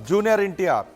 Junior NTR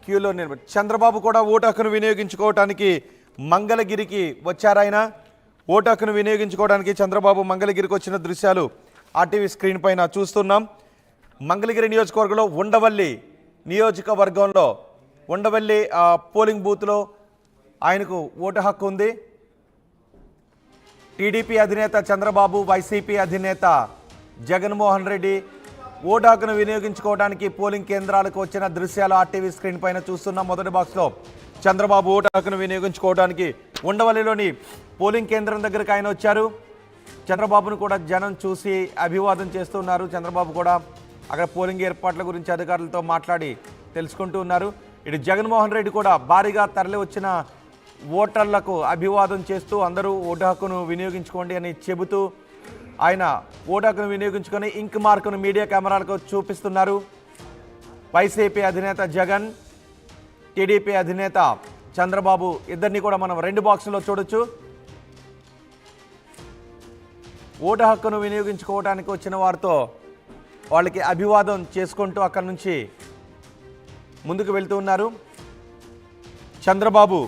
క్యూలో నిలబడి చంద్రబాబు కూడా ఓటు హక్కును వినియోగించుకోవడానికి మంగళగిరికి వచ్చారాయన. ఓటు హక్కును వినియోగించుకోవడానికి చంద్రబాబు మంగళగిరికి వచ్చిన దృశ్యాలు ఆర్టీవీ స్క్రీన్ పైన చూస్తున్నాం. మంగళగిరి నియోజకవర్గంలో ఉండవల్లి పోలింగ్ బూత్లో ఆయనకు ఓటు హక్కు ఉంది. టీడీపీ అధినేత చంద్రబాబు, వైసీపీ అధినేత జగన్మోహన్ రెడ్డి ఓటు హక్కును వినియోగించుకోవడానికి పోలింగ్ కేంద్రాలకు వచ్చిన దృశ్యాలు ఆర్టీవీ స్క్రీన్ పైన చూస్తున్నాం. మొదటి బాక్స్లో చంద్రబాబు ఓటు హక్కును వినియోగించుకోవడానికి ఉండవల్లిలోని పోలింగ్ కేంద్రం దగ్గరకు ఆయన వచ్చారు. చంద్రబాబును కూడా జనం చూసి అభివాదం చేస్తున్నారు. చంద్రబాబు కూడా అక్కడ పోలింగ్ ఏర్పాట్ల గురించి అధికారులతో మాట్లాడి తెలుసుకుంటూ ఉన్నారు. ఇటు జగన్మోహన్ రెడ్డి కూడా భారీగా తరలి వచ్చిన ఓటర్లకు అభివాదం చేస్తూ అందరూ ఓటు హక్కును వినియోగించుకోండి అని చెబుతూ ఆయన ఓటు హక్కును వినియోగించుకొని ఇంక్ మార్కును మీడియా కెమెరాలకు చూపిస్తున్నారు. వైసీపీ అధినేత జగన్, టీడీపీ అధినేత చంద్రబాబు ఇద్దరిని కూడా మనం రెండు బాక్సుల్లో చూడొచ్చు. ఓటు హక్కును వినియోగించుకోవడానికి వచ్చిన వారితో వాళ్ళకి అభివాదం చేసుకుంటూ అక్కడి నుంచి ముందుకు వెళ్తూ ఉన్నారు. చంద్రబాబు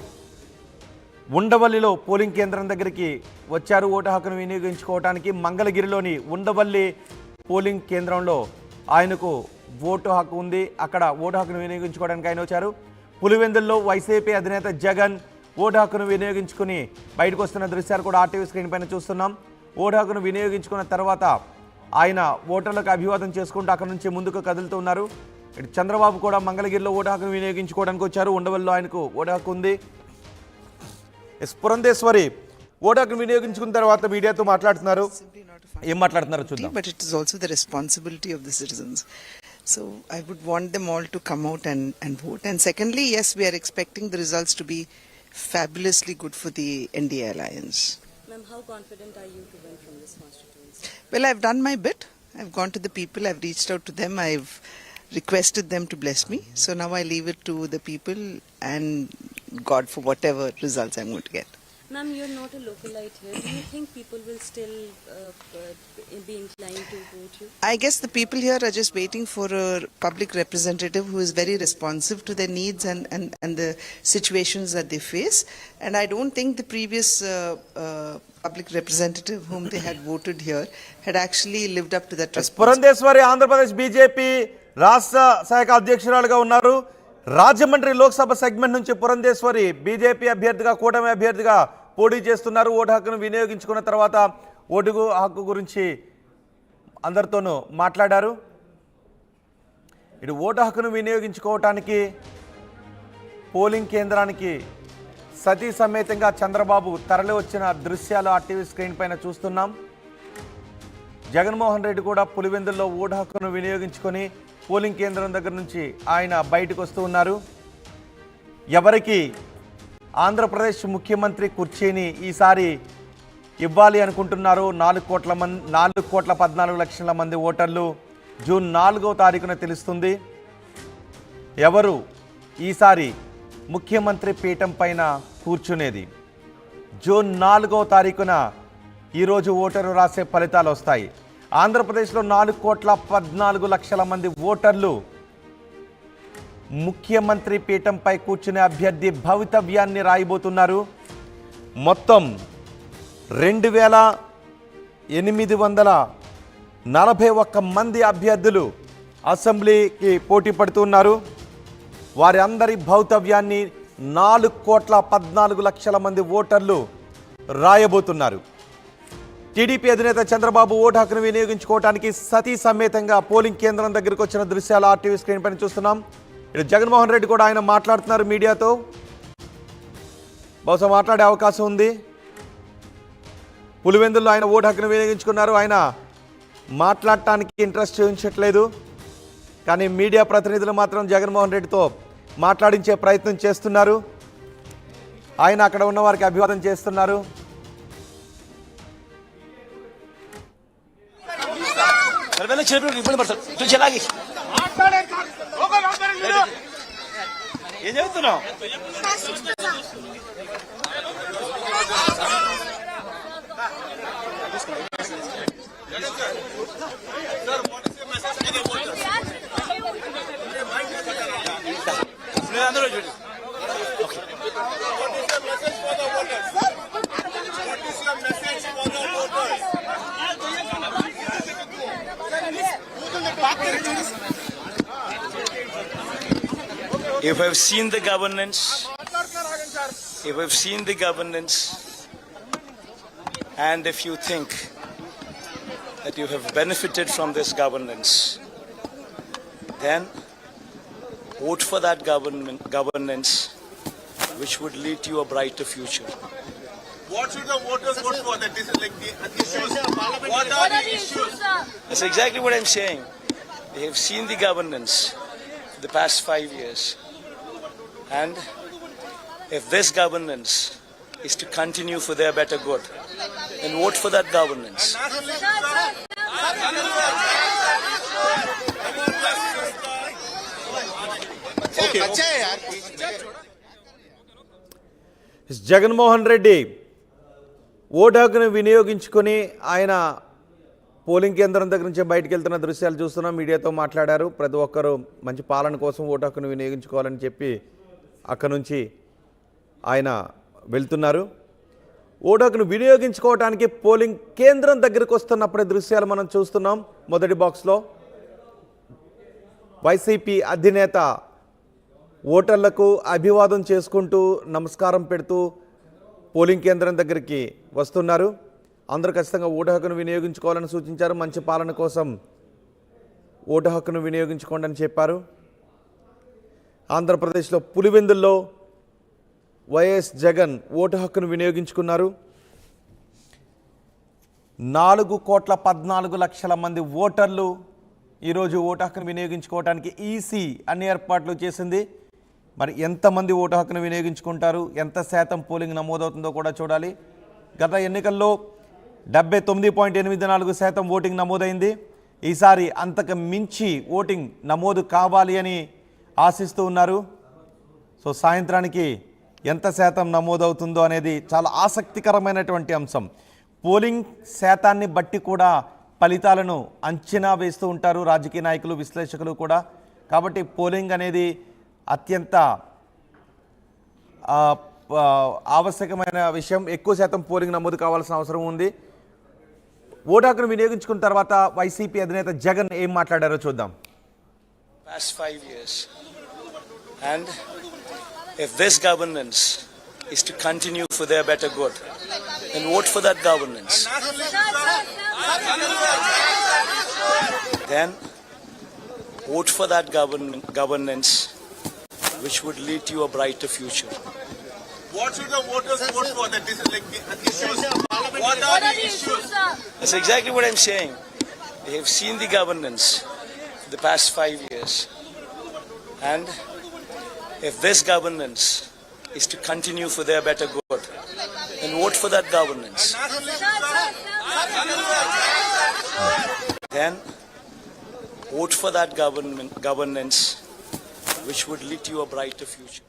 ఉండవల్లిలో పోలింగ్ కేంద్రం దగ్గరికి వచ్చారు ఓటు హక్కును వినియోగించుకోవడానికి. మంగళగిరిలోని ఉండవల్లి పోలింగ్ కేంద్రంలో ఆయనకు ఓటు హక్కు ఉంది. అక్కడ ఓటు హక్కును వినియోగించుకోవడానికి ఆయన వచ్చారు. పులివెందుల్లో వైసీపీ అధినేత జగన్ ఓటు హక్కును వినియోగించుకుని బయటకు వస్తున్న దృశ్యాలు కూడా ఆర్టీవీ స్క్రీన్ పైన చూస్తున్నాం. ఓటు హక్కును వినియోగించుకున్న తర్వాత ఆయన ఓటర్లకు అభివాదం చేసుకుంటూ అక్కడి నుంచి ముందుకు కదులుతూ ఉన్నారు. ఇటు చంద్రబాబు కూడా మంగళగిరిలో ఓటు హక్కును వినియోగించుకోవడానికి వచ్చారు. ఉండవల్లిలో ఆయనకు ఓటు హక్కు ఉంది. పురంధేశ్వరి ఓటు హక్కును వినియోగించుకున్న తర్వాత మీడియాతో మాట్లాడుతున్నారు. ఏం మాట్లాడుతున్నారు చూద్దాం. But it is also the responsibility of the citizens. So I would want them all to come out and vote. And secondly, yes, we are expecting the results to be fabulously good for the NDA alliance. Ma'am, how confident are you to win from this constituency? Well, I've done my bit. I've gone to the people. I've reached out to them. I've requested them to bless me. So now I leave it to the people and God for whatever results I'm going to get. Ma'am, you're not a localite here. Do you think people will still be inclined to vote you? I guess the people here are just waiting for a public representative who is very responsive to their needs and the situations that they face. And I don't think the previous public representative whom they had voted here had actually lived up to that responsibility. Purandeswari Andhra Pradesh BJP రాష్ట్ర శాఖ అధ్యక్షురాలుగా ఉన్నారు. Rajahmundry Lok Sabha segment నుంచి Purandeswari BJP అభ్యర్థిగా, కూటమి అభ్యర్థిగా పోటీ చేస్తున్నారు. ఓటు హక్కును వినియోగించుకున్న తర్వాత ఓటు హక్కు గురించి అందరితోనూ మాట్లాడారు. ఇటు ఓటు హక్కును వినియోగించుకోవటానికి పోలింగ్ కేంద్రానికి సతీ సమేతంగా చంద్రబాబు తరలి వచ్చిన దృశ్యాలు ఆర్టీవీ స్క్రీన్ పైన చూస్తున్నాం. జగన్మోహన్ రెడ్డి కూడా పులివెందుల్లో ఓటు హక్కును వినియోగించుకొని పోలింగ్ కేంద్రం దగ్గర నుంచి ఆయన బయటకు వస్తూ ఉన్నారు. ఎవరికి ఆంధ్రప్రదేశ్ ముఖ్యమంత్రి కుర్చీని ఈసారి ఇవ్వాలి అనుకుంటున్నారు 4,14,00,000 మంది ఓటర్లు జూన్ 4వ తారీఖున తెలుస్తుంది. ఎవరు ఈసారి ముఖ్యమంత్రి పీఠం పైన కూర్చునేది జూన్ 4వ తారీఖున ఈరోజు ఓటరు రాసే ఫలితాలు వస్తాయి. ఆంధ్రప్రదేశ్లో 4,14,00,000 మంది ఓటర్లు ముఖ్యమంత్రి పీఠంపై కూర్చునే అభ్యర్థి భవితవ్యాన్ని రాయబోతున్నారు. మొత్తం 2,841 మంది అభ్యర్థులు అసెంబ్లీకి పోటీ పడుతున్నారు. వారి అందరి భవితవ్యాన్ని 4,14,00,000 మంది ఓటర్లు రాయబోతున్నారు. టీడీపీ అధినేత చంద్రబాబు ఓటు హక్కును వినియోగించుకోవడానికి సతీ సమేతంగా పోలింగ్ కేంద్రం దగ్గరకు వచ్చిన దృశ్యాలు ఆర్టీవీ స్క్రీన్ పైన చూస్తున్నాం. ఇటు జగన్మోహన్ రెడ్డి కూడా ఆయన మాట్లాడుతున్నారు మీడియాతో. బహుశా మాట్లాడే అవకాశం ఉంది. పులివెందుల్లో ఆయన ఓటు హక్కును వినియోగించుకున్నారు. ఆయన మాట్లాడటానికి ఇంట్రెస్ట్ చూపించట్లేదు. కానీ మీడియా ప్రతినిధులు మాత్రం జగన్మోహన్ రెడ్డితో మాట్లాడించే ప్రయత్నం చేస్తున్నారు. ఆయన అక్కడ ఉన్న వారికి అభివాదం చేస్తున్నారు. ఏం చెబుతున్నావు? If I've seen the governance, and if you think that you have benefited from this governance, then vote for that governance which would lead to a brighter future. What should the voters vote for? That this is like the issues. What are the issues? That's exactly what I'm saying. They have seen the governance for the past 5 years. And if this governance is to continue for their better good, then vote for that governance. Jaganmohan Reddy vote హక్కును వినియోగించుకొని ఆయన polling కేంద్రం దగ్గర నుంచి బయటకు వెళ్తున్న దృశ్యాలు చూస్తున్నాం. మీడియాతో మాట్లాడారు. ప్రతి ఒక్కరూ మంచి పాలన కోసం ఓటు హక్కును వినియోగించుకోవాలని చెప్పి అక్కడ నుంచి ఆయన వెళ్తున్నారు. ఓటు హక్కును వినియోగించుకోవడానికి పోలింగ్ కేంద్రం దగ్గరకు వస్తున్నప్పుడే దృశ్యాలు మనం చూస్తున్నాం. మొదటి బాక్స్లో వైసీపీ అధినేత ఓటర్లకు అభివాదం చేసుకుంటూ నమస్కారం పెడుతూ పోలింగ్ కేంద్రం దగ్గరికి వస్తున్నారు. అందరూ ఖచ్చితంగా ఓటు హక్కును వినియోగించుకోవాలని సూచించారు. మంచి పాలన కోసం ఓటు హక్కును వినియోగించుకోండి అని చెప్పారు. ఆంధ్రప్రదేశ్లో పులివెందుల్లో వైఎస్ జగన్ ఓటు హక్కును వినియోగించుకున్నారు. 4,14,00,000 మంది ఓటర్లు ఈరోజు ఓటు హక్కును వినియోగించుకోవడానికి ఈసీ అన్ని ఏర్పాట్లు చేసింది. మరి ఎంతమంది ఓటు హక్కును వినియోగించుకుంటారు, ఎంత శాతం పోలింగ్ నమోదవుతుందో కూడా చూడాలి. గత ఎన్నికల్లో 79.84% ఓటింగ్ నమోదైంది. ఈసారి అంతకు మించి ఓటింగ్ నమోదు కావాలి అని ఆశిస్తూ ఉన్నారు. సో సాయంత్రానికి ఎంత శాతం నమోదవుతుందో అనేది చాలా ఆసక్తికరమైనటువంటి అంశం. పోలింగ్ శాతాన్ని బట్టి కూడా ఫలితాలను అంచనా వేస్తూ ఉంటారు రాజకీయ నాయకులు, విశ్లేషకులు కూడా. కాబట్టి పోలింగ్ అనేది అత్యంత ఆవశ్యకమైన విషయం. ఎక్కువ శాతం పోలింగ్ నమోదు కావాల్సిన అవసరం ఉంది. ఓటు హక్కును వినియోగించుకున్న తర్వాత వైసీపీ అధినేత జగన్ ఏం మాట్లాడారో చూద్దాం. Past 5 years. And if this governance is to continue for their better good, then vote for that governance. Then vote for that governance which would lead to a brighter future. What should the voters vote for? That this is like the issues. What are the issues? That's exactly what I'm saying. They have seen the governance for the past 5 years. And if this governance is to continue for their better good, then vote for that governance. Then vote for that governance which would lead to a brighter future.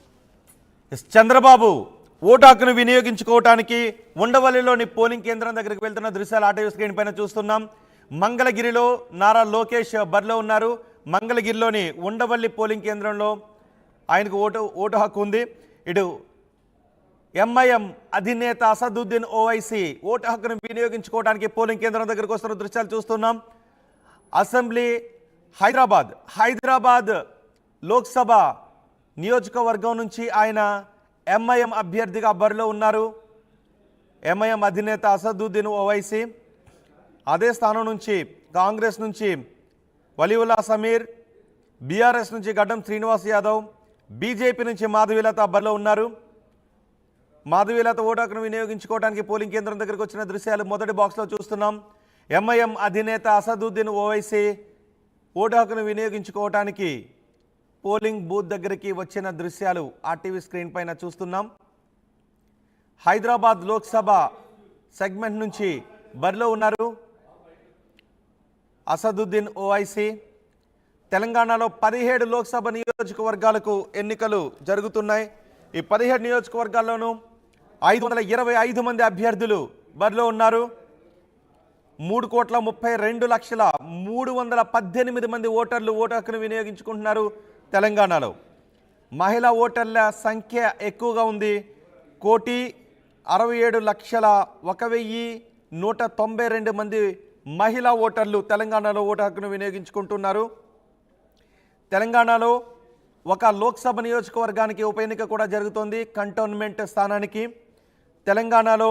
Chandrababu vote హక్కును వినియోగించుకోవటానికి ఉండవల్లిలోని polling కేంద్రం దగ్గరికి వెళ్తున్న దృశ్యాలు auto screen పైన చూస్తున్నాం. మంగళగిరిలో నారా లోకేష్ బరిలో ఉన్నారు. మంగళగిరిలోని ఉండవల్లి పోలింగ్ కేంద్రంలో ఆయనకు ఓటు హక్కు ఉంది. ఇటు ఎంఐఎం అధినేత అసదుద్దీన్ ఓవైసీ ఓటు హక్కును వినియోగించుకోవడానికి పోలింగ్ కేంద్రం దగ్గరకు వస్తున్న దృశ్యాలు చూస్తున్నాం. అసెంబ్లీ హైదరాబాద్ లోక్సభ నియోజకవర్గం నుంచి ఆయన ఎంఐఎం అభ్యర్థిగా బరిలో ఉన్నారు. ఎంఐఎం అధినేత అసదుద్దీన్ ఓవైసీ. అదే స్థానం నుంచి కాంగ్రెస్ నుంచి వలీవుల్లా సమీర్, బీఆర్ఎస్ నుంచి గడ్డం శ్రీనివాస్ యాదవ్, బీజేపీ నుంచి మాధవీలత బరిలో ఉన్నారు. మాధవీలత ఓటు హక్కును వినియోగించుకోవడానికి పోలింగ్ కేంద్రం దగ్గరకు వచ్చిన దృశ్యాలు మొదటి బాక్స్లో చూస్తున్నాం. ఎంఐఎం అధినేత అసదుద్దీన్ ఓవైసీ ఓటు హక్కును వినియోగించుకోవటానికి పోలింగ్ బూత్ దగ్గరికి వచ్చిన దృశ్యాలు ఆర్టీవీ స్క్రీన్ పైన చూస్తున్నాం. హైదరాబాద్ లోక్సభ సెగ్మెంట్ నుంచి బరిలో ఉన్నారు అసదుద్దీన్ ఓవైసీ. తెలంగాణలో 17 లోక్సభ నియోజకవర్గాలకు ఎన్నికలు జరుగుతున్నాయి. ఈ 17 నియోజకవర్గాల్లోనూ 525 మంది అభ్యర్థులు బరిలో ఉన్నారు. 3,32,318 మంది ఓటర్లు ఓటు హక్కును వినియోగించుకుంటున్నారు. తెలంగాణలో మహిళా ఓటర్ల సంఖ్య ఎక్కువగా ఉంది. 1,67,01,192 మంది మహిళా ఓటర్లు తెలంగాణలో ఓటు హక్కును వినియోగించుకుంటున్నారు. తెలంగాణలో ఒక లోక్సభ నియోజకవర్గానికి ఉప ఎన్నిక కూడా జరుగుతోంది. కంటోన్మెంట్ స్థానానికి తెలంగాణలో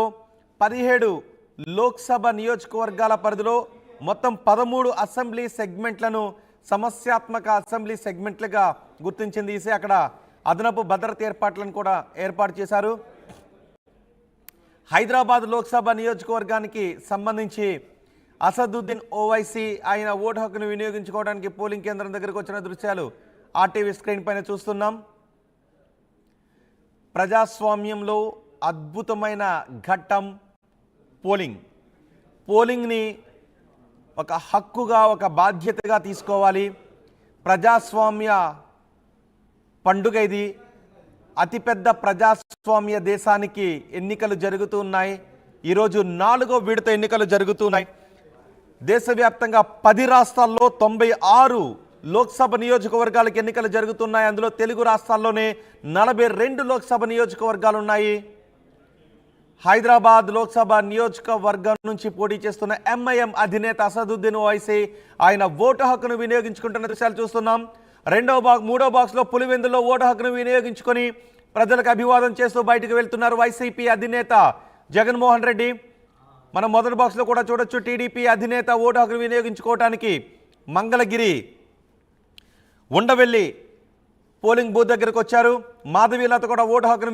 17 లోక్సభ నియోజకవర్గాల పరిధిలో మొత్తం 13 అసెంబ్లీ సెగ్మెంట్లను సమస్యాత్మక అసెంబ్లీ సెగ్మెంట్లుగా గుర్తించింది. అక్కడ అదనపు భద్రత ఏర్పాట్లను కూడా ఏర్పాటు చేశారు. హైదరాబాద్ లోక్సభ నియోజకవర్గానికి సంబంధించి అసదుద్దీన్ ఓవైసీ ఆయన ఓటు హక్కును వినియోగించుకోవడానికి పోలింగ్ కేంద్రం దగ్గరకు వచ్చిన దృశ్యాలు ఆర్టీవీ స్క్రీన్ పైన చూస్తున్నాం. ప్రజాస్వామ్యంలో అద్భుతమైన ఘట్టం పోలింగ్ని ఒక హక్కుగా ఒక బాధ్యతగా తీసుకోవాలి. ప్రజాస్వామ్య పండుగ ఇది. అతిపెద్ద ప్రజాస్వామ్య దేశానికి ఎన్నికలు జరుగుతున్నాయి. ఈరోజు 4వ విడత ఎన్నికలు జరుగుతున్నాయి. దేశవ్యాప్తంగా 10 రాష్ట్రాల్లో 96 లోక్సభ నియోజకవర్గాలకు ఎన్నికలు జరుగుతున్నాయి. అందులో తెలుగు రాష్ట్రాల్లోనే 42 లోక్సభ నియోజకవర్గాలు ఉన్నాయి. హైదరాబాద్ లోక్సభ నియోజకవర్గం నుంచి పోటీ చేస్తున్న ఎంఐఎం అధినేత అసదుద్దీన్ ఓవైసీ ఆయన ఓటు హక్కును వినియోగించుకుంటున్న దృశ్యాలు చూస్తున్నాం. మూడో బాక్స్లో పులివెందులో ఓటు హక్కును వినియోగించుకొని ప్రజలకు అభివాదం చేస్తూ బయటకు వెళ్తున్నారు వైసీపీ అధినేత జగన్మోహన్ రెడ్డి. మనం మొదటి బాక్స్లో కూడా చూడొచ్చు. టీడీపీ అధినేత ఓటు హక్కును వినియోగించుకోవడానికి మంగళగిరి ఉండవెల్లి పోలింగ్ బూత్ దగ్గరకు వచ్చారు. మాధవీలత కూడా ఓటు హక్కును